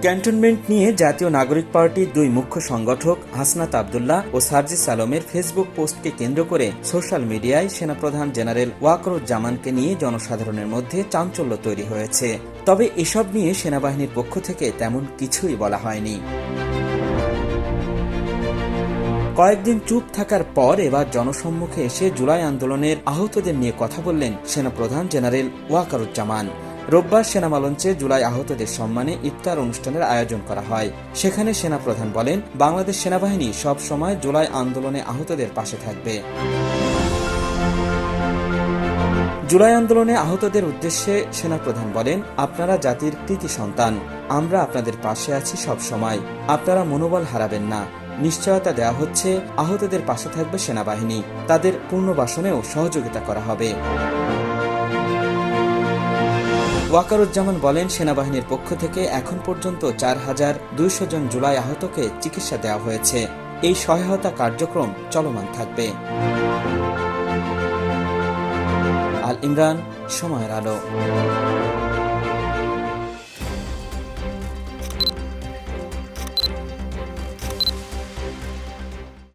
Cantonment নিয়ে জাতীয় নাগরিক পার্টির দুই মুখ্য সংগঠক হাসনাত আব্দুল্লাহ ও সার্জিস আলমের ফেসবুক পোস্টকে কেন্দ্র করে সোশ্যাল মিডিয়ায় সেনাপ্রধান জেনারেল ওয়াকারুজ্জামানকে নিয়ে জনসাধারণের মধ্যে চাঞ্চল্য তৈরি হয়েছে। তবে এসব নিয়ে সেনাবাহিনীর পক্ষ থেকে তেমন কিছুই বলা হয়নি। কয়েকদিন চুপ থাকার পর এবার জনসম্মুখে এসে জুলাই আন্দোলনের আহতদের নিয়ে কথা বললেন সেনাপ্রধান জেনারেল ওয়াকারুজ্জামান। রোববার সেনামঞ্চে জুলাই আহতদের সম্মানে ইফতার অনুষ্ঠানের আয়োজন করা হয়। সেখানে সেনাপ্রধান বলেন, বাংলাদেশ সেনাবাহিনী সব সময় জুলাই আন্দোলনে আহতদের পাশে থাকবে। জুলাই আন্দোলনে আহতদের উদ্দেশ্যে সেনাপ্রধান বলেন, আপনারা জাতির কৃতি সন্তান, আমরা আপনাদের পাশে আছি সব সময়, আপনারা মনোবল হারাবেন না। নিশ্চয়তা দেওয়া হচ্ছে আহতদের পাশে থাকবে সেনাবাহিনী, তাদের পুনর্বাসনেও সহযোগিতা করা হবে। ওয়াকারুজ্জামান বলেন, সেনাবাহিনীর পক্ষ থেকে এখন পর্যন্ত 4200 জন জুলাই আহতকে চিকিৎসা দেওয়া হয়েছে। এই সহায়তা কার্যক্রম চলমান থাকবে। আল ইমরান, সময়ের আলো।